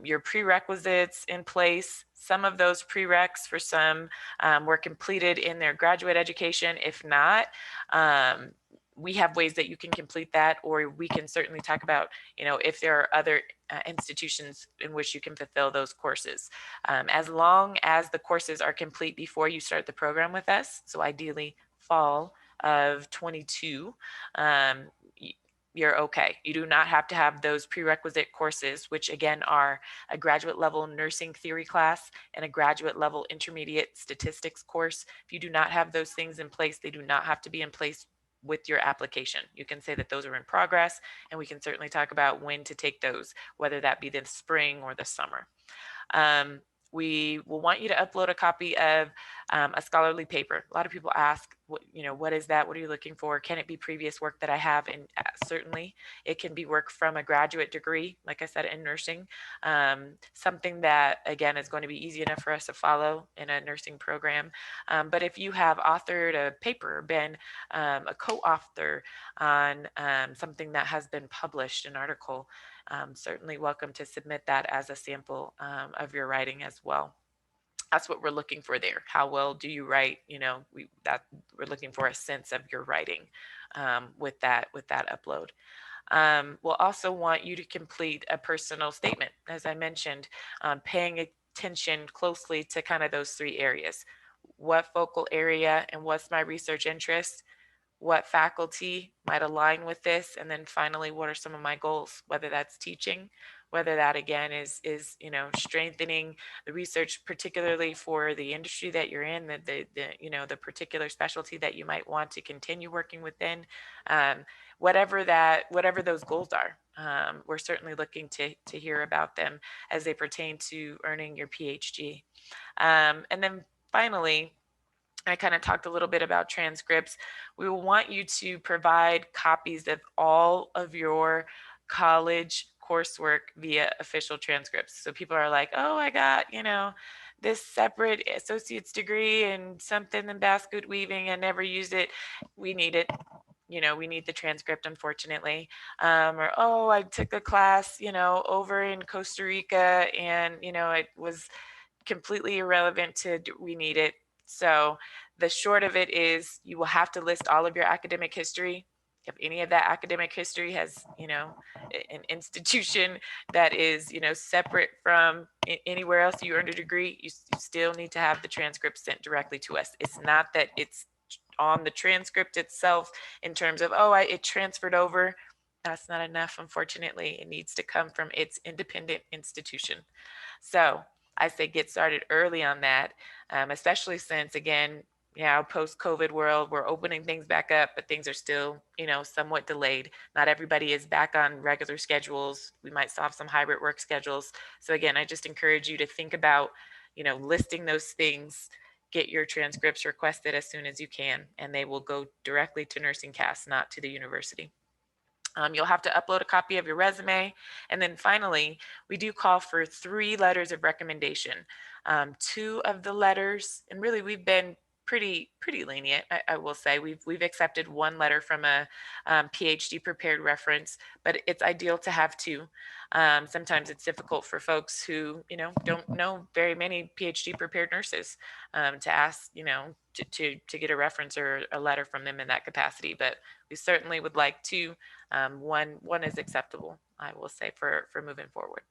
your prerequisites in place. Some of those prereqs for some were completed in their graduate education. If not, we have ways that you can complete that, or we can certainly talk about, if there are other institutions in which you can fulfill those courses. As long as the courses are complete before you start the program with us, so ideally fall of 22, you're okay. You do not have to have those prerequisite courses, which again are a graduate level nursing theory class and a graduate level intermediate statistics course. If you do not have those things in place, they do not have to be in place with your application. You can say that those are in progress, and we can certainly talk about when to take those, whether that be the spring or the summer. We will want you to upload a copy of a scholarly paper. A lot of people ask, what is that? What are you looking for? Can it be previous work that I have? And certainly it can be work from a graduate degree, like I said, in nursing. Something that, again, is going to be easy enough for us to follow in a nursing program. But if you have authored a paper, been a co-author on something that has been published, an article, certainly welcome to submit that as a sample of your writing as well. That's what we're looking for there. How well do you write? We're looking for a sense of your writing with that upload. We'll also want you to complete a personal statement, as I mentioned, paying attention closely to kind of those 3 areas. What focal area and what's my research interest? What faculty might align with this? And then finally, what are some of my goals, whether that's teaching, whether that again is strengthening the research, particularly for the industry that you're in, the particular specialty that you might want to continue working within, whatever those goals are. We're certainly looking to hear about them as they pertain to earning your PhD. And then finally, I kind of talked a little bit about transcripts. We will want you to provide copies of all of your college coursework via official transcripts. So people are like, oh, I got, this separate associate's degree in something in basket weaving. I never used it. We need it. We need the transcript, unfortunately. Or, oh, I took a class, over in Costa Rica and, it was completely irrelevant to, we need it. So the short of it is you will have to list all of your academic history. If any of that academic history has, an institution that is, separate from anywhere else you earned a degree, you still need to have the transcript sent directly to us. It's not that it's on the transcript itself in terms of, oh, it transferred over. That's not enough, unfortunately. It needs to come from its independent institution. So I say get started early on that, especially since, again, post-COVID world, we're opening things back up, but things are still, somewhat delayed. Not everybody is back on regular schedules. We might still have some hybrid work schedules. So again, I just encourage you to think about, listing those things. Get your transcripts requested as soon as you can, and they will go directly to Nursing Cast, not to the university. You'll have to upload a copy of your resume. And then finally, we do call for 3 letters of recommendation. 2 of the letters, and really we've been pretty lenient, I will say. We've accepted 1 letter from a PhD prepared reference, but it's ideal to have 2. Sometimes it's difficult for folks who, don't know very many PhD prepared nurses to ask, to get a reference or a letter from them in that capacity. But we certainly would like to. One is acceptable, I will say, for moving forward.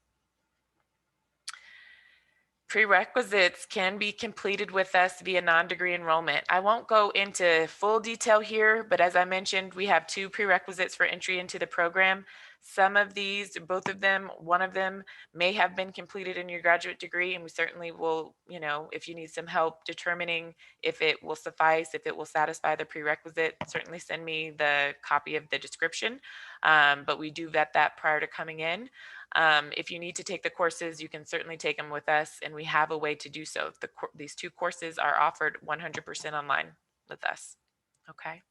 Prerequisites can be completed with us via non-degree enrollment. I won't go into full detail here, but as I mentioned, we have 2 prerequisites for entry into the program. Some of these, both of them, one of them may have been completed in your graduate degree, and we certainly will, if you need some help determining if it will suffice, if it will satisfy the prerequisite, certainly send me the copy of the description. But we do vet that prior to coming in. If you need to take the courses, you can certainly take them with us, and we have a way to do so. These 2 courses are offered 100% online with us. Okay.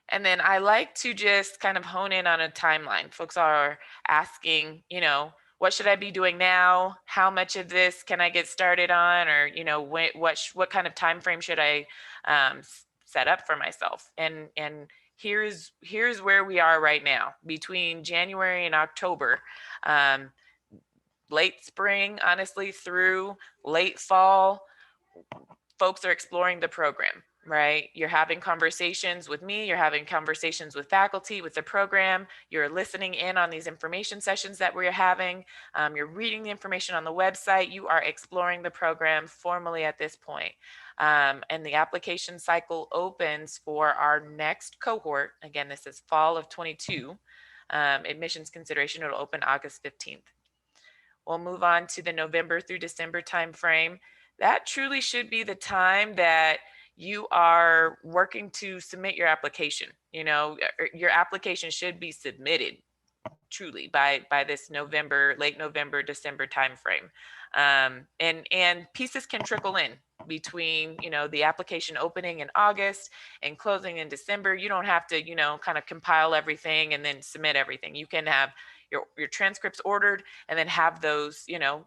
And then I like to just kind of hone in on a timeline. Folks are asking, what should I be doing now? How much of this can I get started on? Or, what kind of time frame should I set up for myself? And here's where we are right now. Between January and October, late spring, honestly, through late fall, folks are exploring the program, right? You're having conversations with me, you're having conversations with faculty, with the program, you're listening in on these information sessions that we're having, you're reading the information on the website, you are exploring the program formally at this point. And the application cycle opens for our next cohort. Again, this is fall of 22. Admissions consideration, it'll open August 15th. We'll move on to the November through December timeframe. That truly should be the time that you are working to submit your application. Your application should be submitted truly by this late November, December timeframe. And pieces can trickle in between, the application opening in August and closing in December. You don't have to, kind of compile everything and then submit everything. You can have your transcripts ordered and then have those,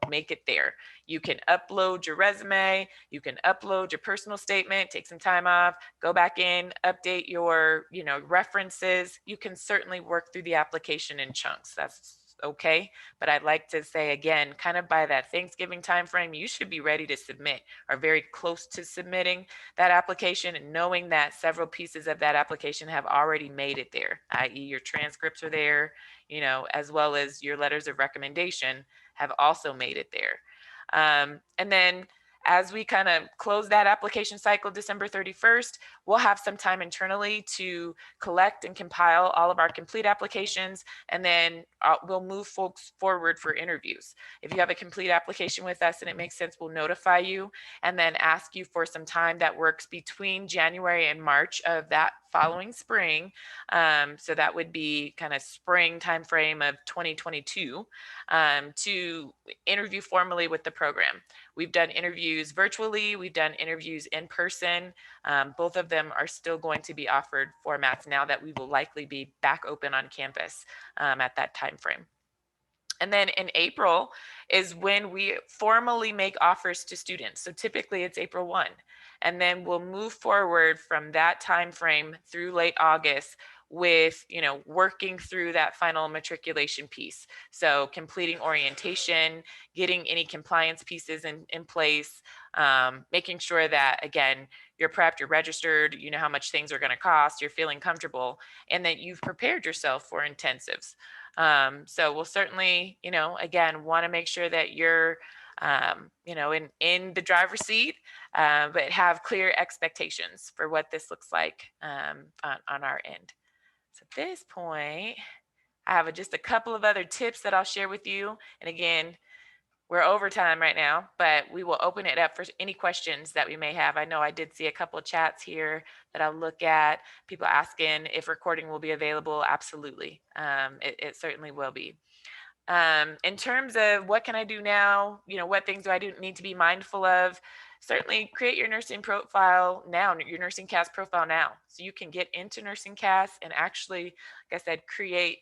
make it there. You can upload your resume, you can upload your personal statement, take some time off, go back in, update your, references. You can certainly work through the application in chunks. That's okay. But I'd like to say again, kind of by that Thanksgiving timeframe, you should be ready to submit or very close to submitting that application, and knowing that several pieces of that application have already made it there, i.e. your transcripts are there, as well as your letters of recommendation have also made it there. And then as we kind of close that application cycle, December 31st, we'll have some time internally to collect and compile all of our complete applications, and then we'll move folks forward for interviews. If you have a complete application with us and it makes sense, we'll notify you and then ask you for some time that works between January and March of that following spring. So that would be kind of spring timeframe of 2022, to interview formally with the program. We've done interviews virtually, we've done interviews in person. Both of them are still going to be offered formats now that we will likely be back open on campus at that time frame. And then in April is when we formally make offers to students. So typically it's April 1. And then we'll move forward from that time frame through late August with, working through that final matriculation piece. So completing orientation, getting any compliance pieces in place, making sure that, again, you're prepped, you're registered, you know how much things are going to cost, you're feeling comfortable, and that you've prepared yourself for intensives. So we'll certainly, again, want to make sure that you're, in the driver's seat, but have clear expectations for what this looks like on our end. So at this point, I have just a couple of other tips that I'll share with you. And again, we're over time right now, but we will open it up for any questions that we may have. I know I did see a couple of chats here that I'll look at. People asking if recording will be available. Absolutely. It certainly will be. In terms of what can I do now, what things do I need to be mindful of? Certainly create your nursing profile now, your nursing CAS profile now. So you can get into nursing CAS and actually, like I said, create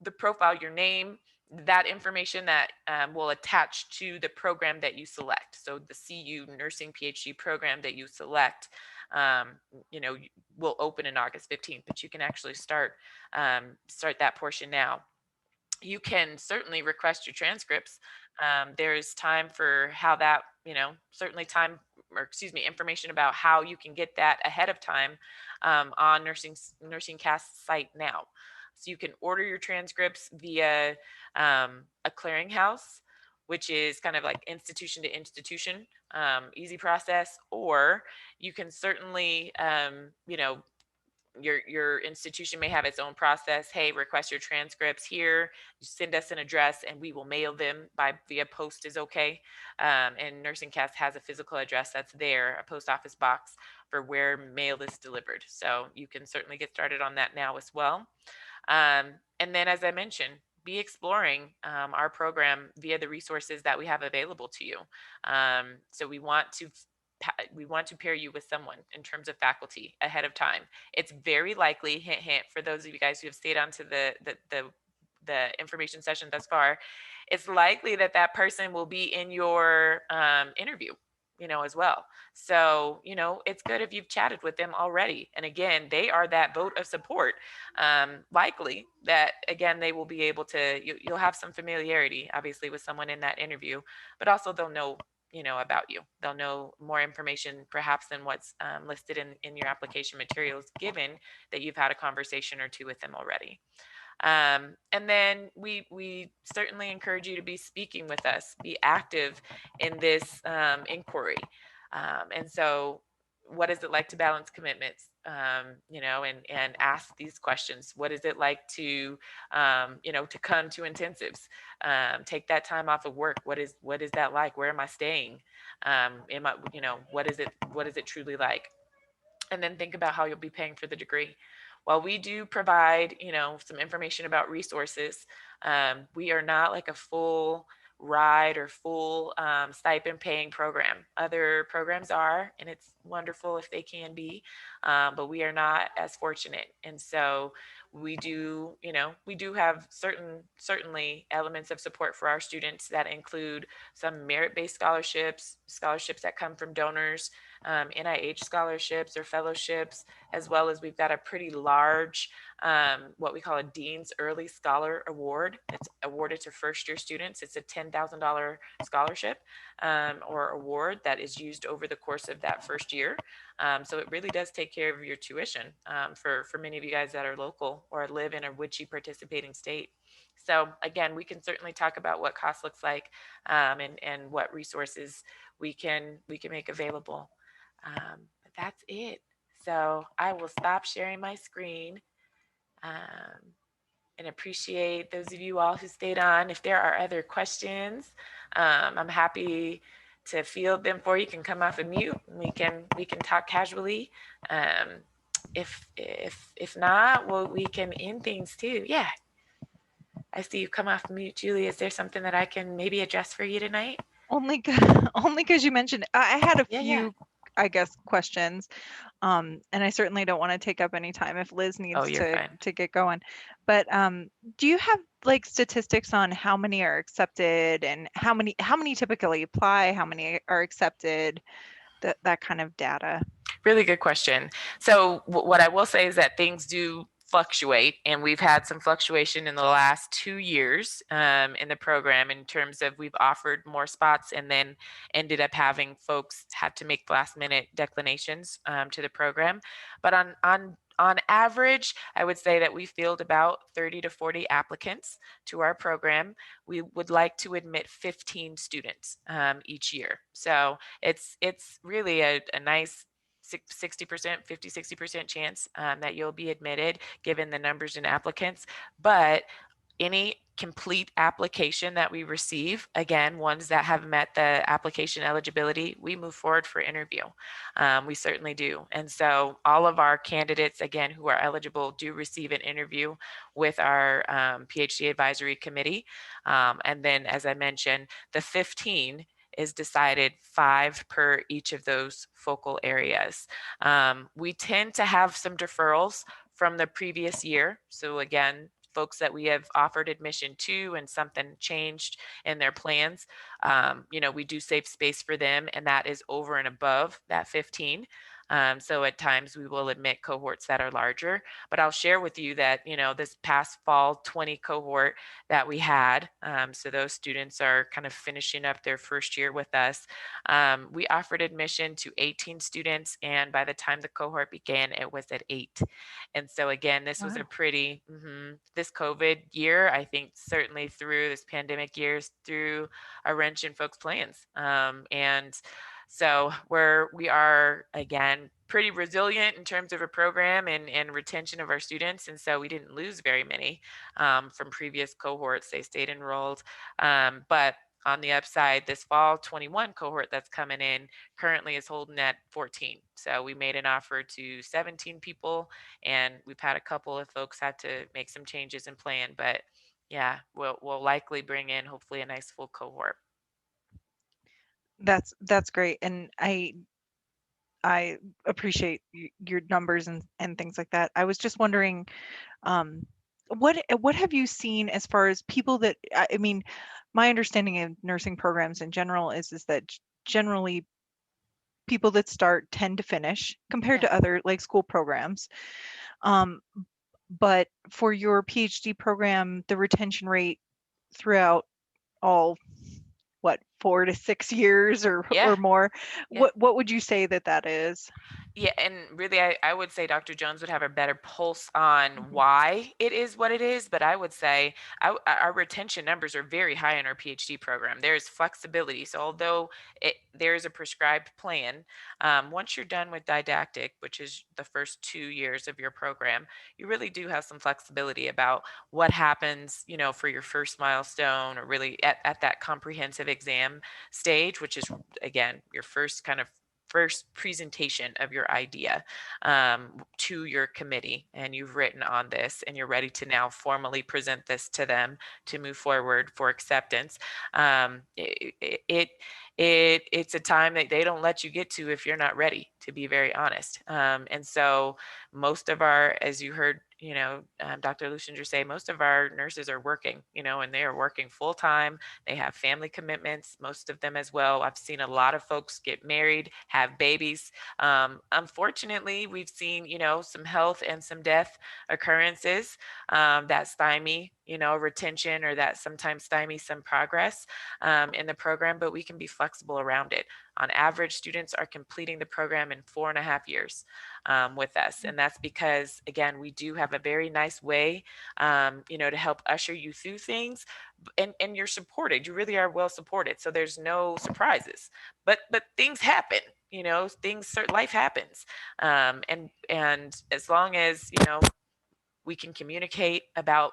the profile, your name, that information that will attach to the program that you select. So the CU nursing PhD program that you select, will open in August 15th, but you can actually start that portion now. You can certainly request your transcripts. There's time for how that, certainly information about how you can get that ahead of time on Nursing Cast site now. So you can order your transcripts via a clearinghouse, which is kind of like institution to institution, easy process, or you can certainly, your institution may have its own process. Hey, request your transcripts here. You send us an address and we will mail them via post is okay. And Nursing Cast has a physical address that's there, a post office box for where mail is delivered. So you can certainly get started on that now as well. And then, as I mentioned, be exploring our program via the resources that we have available to you. So we want to pair you with someone in terms of faculty ahead of time. It's very likely, hint, hint, for those of you guys who have stayed on to the information session thus far, it's likely that person will be in your interview, as well. So, it's good if you've chatted with them already. And again, they are that vote of support. Likely that, again, they will be able to, you'll have some familiarity, obviously, with someone in that interview, but also they'll know about you. They'll know more information perhaps than what's listed in your application materials, given that you've had a conversation or two with them already. And then we certainly encourage you to be speaking with us, be active in this inquiry. And so what is it like to balance commitments, and ask these questions? What is it like to, to come to intensives, take that time off of work? What is that like? Where am I staying? What is it truly like? And then think about how you'll be paying for the degree. while we do provide, some information about resources, we are not like a full ride or full stipend paying program. Other programs are, and it's wonderful if they can be, but we are not as fortunate. And so we do, we do have certainly elements of support for our students that include some merit-based scholarships, scholarships that come from donors, NIH scholarships or fellowships, as well as we've got a pretty large what we call a Dean's Early Scholar Award. It's awarded to first-year students. It's a $10,000 scholarship or award that is used over the course of that first year. So it really does take care of your tuition for many of you guys that are local or live in a WICHE participating state. So again, we can certainly talk about what cost looks like and what resources we can make available. But that's it. So I will stop sharing my screen and appreciate those of you all who stayed on. If there are other questions, I'm happy to field them for you. You can come off of mute and we can talk casually. If not, well, we can end things too. Yeah. I see you come off mute, Julie. Is there something that I can maybe address for you tonight? Only because you mentioned I had a few, I guess, questions. And I certainly don't want to take up any time if Liz needs to get going. But do you have like statistics on how many are accepted and how many typically apply, how many are accepted, that kind of data? Really good question. So what I will say is that things do fluctuate, and we've had some fluctuation in the last 2 years in the program in terms of we've offered more spots and then ended up having folks have to make last minute declinations to the program. But on average, I would say that we field about 30 to 40 applicants to our program. We would like to admit 15 students each year. So it's really a nice 60%, 50-60% chance that you'll be admitted given the numbers in applicants. But any complete application that we receive, again, ones that have met the application eligibility, we move forward for interview. We certainly do. And so all of our candidates, again, who are eligible do receive an interview with our PhD advisory committee. And then, as I mentioned, the 15 is decided 5 per each of those focal areas. We tend to have some deferrals from the previous year. So again, folks that we have offered admission to and something changed in their plans, we do save space for them, and that is over and above that 15. So at times we will admit cohorts that are larger, but I'll share with you that, this past fall 20 cohort that we had, so those students are kind of finishing up their first year with us. We offered admission to 18 students, and by the time the cohort began, it was at 8. And so again, this was a pretty, this COVID year, I think certainly through this pandemic years, threw a wrench in folks' plans. And so we are, again, pretty resilient in terms of a program and retention of our students. And so we didn't lose very many from previous cohorts. They stayed enrolled. But on the upside, this fall 21 cohort that's coming in currently is holding at 14. So we made an offer to 17 people, and we've had a couple of folks had to make some changes in plan. But yeah, we'll likely bring in hopefully a nice full cohort. That's great, and I appreciate your numbers and things like that. I was just wondering, what have you seen as far as people that, I mean, my understanding of nursing programs in general is that generally people that start tend to finish compared to other like school programs. But for your PhD program, the retention rate throughout all 4 to 6 years or more, what would you say that is? Yeah, and really, I would say Dr. Jones would have a better pulse on why it is what it is, but I would say our retention numbers are very high in our PhD program. There's flexibility. So although there is a prescribed plan, once you're done with didactic, which is the first 2 years of your program, you really do have some flexibility about what happens, for your first milestone or really at that comprehensive exam stage, which is, again, your first kind of first presentation of your idea to your committee, and you've written on this and you're ready to now formally present this to them to move forward for acceptance, it's a time that they don't let you get to if you're not ready, to be very honest. And so most of our, as you heard, Dr. Lusinger say, most of our nurses are working, and they are working full time. They have family commitments, most of them as well. I've seen a lot of folks get married, have babies. Unfortunately, we've seen, some health and some death occurrences that stymie, retention, or that sometimes stymie some progress in the program, but we can be flexible around it. On average, students are completing the program in 4.5 years with us. And that's because, again, we do have a very nice way, to help usher you through things, and you're supported. You really are well supported. So there's no surprises, but things happen, life happens. And as long as, we can communicate about,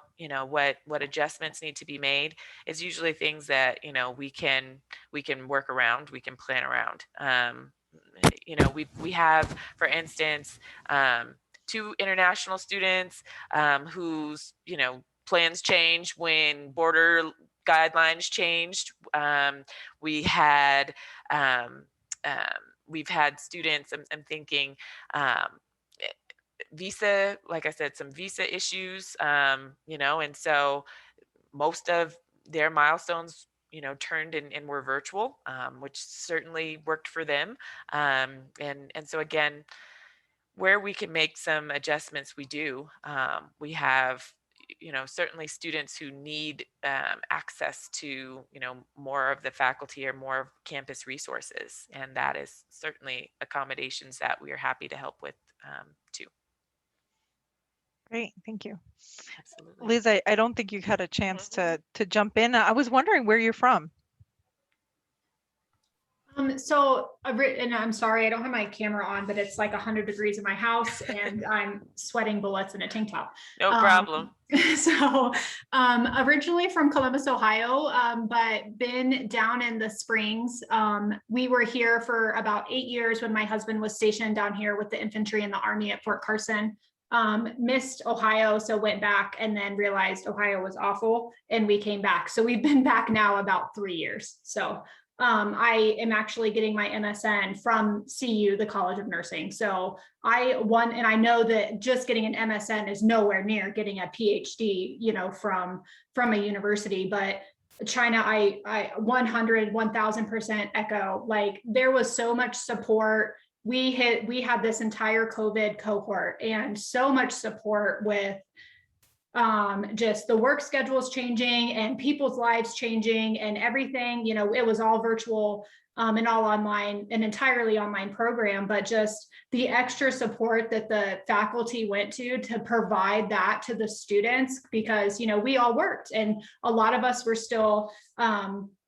what adjustments need to be made, is usually things that, we can work around, we can plan around. We have, for instance, 2 international students whose, plans change when border guidelines changed. We've had students, I'm thinking, visa, like I said, some visa issues, and so most of their milestones, turned and were virtual, which certainly worked for them. And so again, where we can make some adjustments, we do. We have, certainly students who need access to, more of the faculty or more of campus resources. And that is certainly accommodations that we are happy to help with too. Great, thank you. Absolutely. Liz, I don't think you had a chance to jump in. I was wondering where you're from. And I'm sorry, I don't have my camera on, but it's like 100 degrees in my house and I'm sweating bullets in a tank top. No problem. So originally from Columbus, Ohio, but been down in the Springs. We were here for about 8 years when my husband was stationed down here with the infantry and the Army at Fort Carson. Missed Ohio, so went back and then realized Ohio was awful and we came back. So we've been back now about 3 years. So I am actually getting my MSN from CU, the College of Nursing. So and I know that just getting an MSN is nowhere near getting a PhD, from a university, but China, I 1000% echo, like there was so much support. We had this entire COVID cohort and so much support with just the work schedules changing and people's lives changing and everything, it was all virtual and all online, an entirely online program, but just the extra support that the faculty went to provide that to the students, because, we all worked and a lot of us were still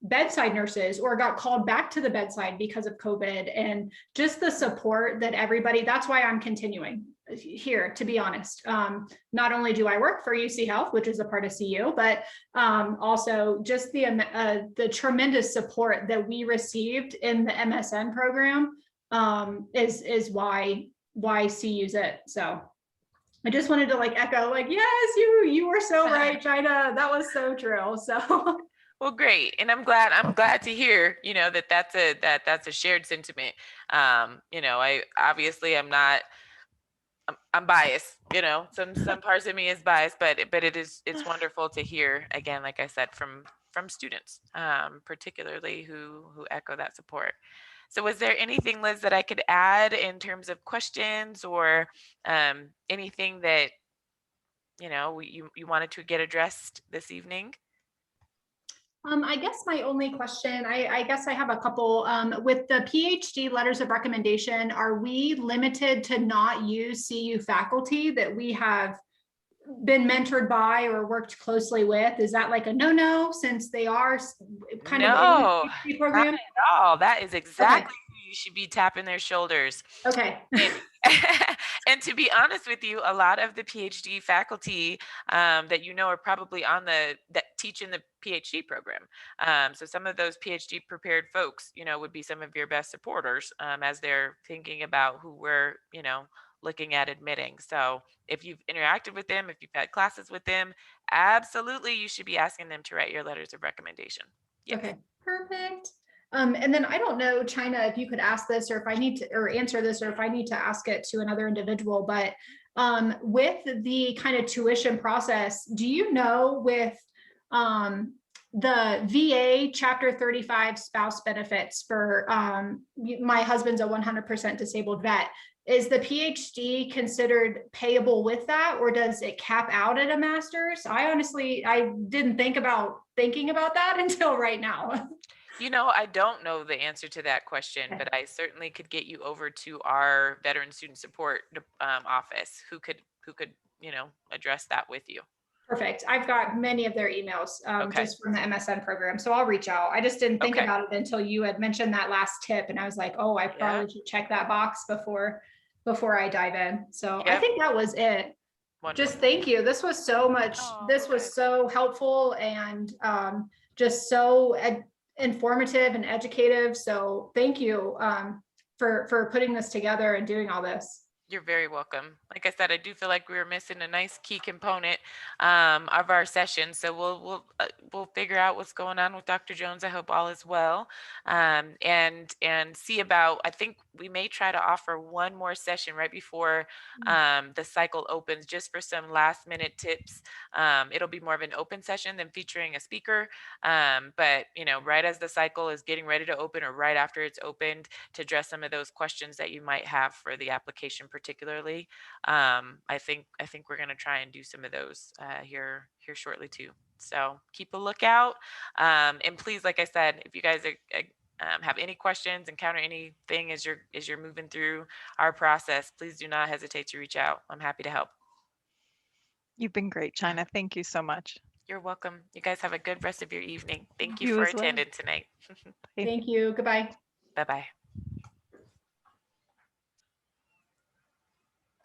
bedside nurses or got called back to the bedside because of COVID, and just the support that everybody, that's why I'm continuing here, to be honest. Not only do I work for UC Health, which is a part of CU, but also just the tremendous support that we received in the MSN program is why CU's it. So I just wanted to echo, yes, you were so right, China. That was so true. So. Well, great, and I'm glad to hear, that's a shared sentiment. I obviously I'm biased, some parts of me is biased, but it's wonderful to hear, again, like I said, from students, particularly who echo that support. So was there anything, Liz, that I could add in terms of questions or anything that, you wanted to get addressed this evening? I guess my only question, I guess I have a couple, with the PhD letters of recommendation, are we limited to not use CU faculty that we have been mentored by or worked closely with? Is that like a no-no since they are kind of in the PhD program? Not at all. That is exactly who you should be tapping their shoulders. Okay. And to be honest with you, a lot of the PhD faculty that are probably that teach in the PhD program. So some of those PhD prepared folks, would be some of your best supporters as they're thinking about who we're, looking at admitting. So if you've interacted with them, if you've had classes with them, absolutely you should be asking them to write your letters of recommendation. Yes. Okay, perfect. And then I don't know, China, if you could ask this, or if I need to, or answer this, or if I need to ask it to another individual, but with the kind of tuition process, do you know with the VA Chapter 35 spouse benefits for my husband's a 100% disabled vet, is the PhD considered payable with that, or does it cap out at a master's? I didn't think about that until right now. I don't know the answer to that question, but I certainly could get you over to our Veteran Student Support office who could address that with you. Perfect. I've got many of their emails Okay. just from the MSN program, so I'll reach out. I just didn't think Okay. about it until you had mentioned that last tip, and I was like, oh, I probably should check that box before I dive in. So I think that was it. Wonderful. Just thank you. This was so much. This was so helpful and just so informative and educative. So thank you for putting this together and doing all this. You're very welcome. Like I said, I do feel like we were missing a nice key component of our session. So we'll figure out what's going on with Dr. Jones. I hope all is well, and see about. I think we may try to offer one more session right before the cycle opens, just for some last minute tips. It'll be more of an open session than featuring a speaker, but right as the cycle is getting ready to open, or right after it's opened, to address some of those questions that you might have for the application particularly. I think we're going to try and do some of those here shortly too. So keep a lookout, and please, like I said, if you guys have any questions, encounter anything as you're moving through our process, please do not hesitate to reach out. I'm happy to help. You've been great, China. Thank you so much. You're welcome. You guys have a good rest of your evening. Thank you You for as well. attending tonight. Thank you. Goodbye. Bye-bye.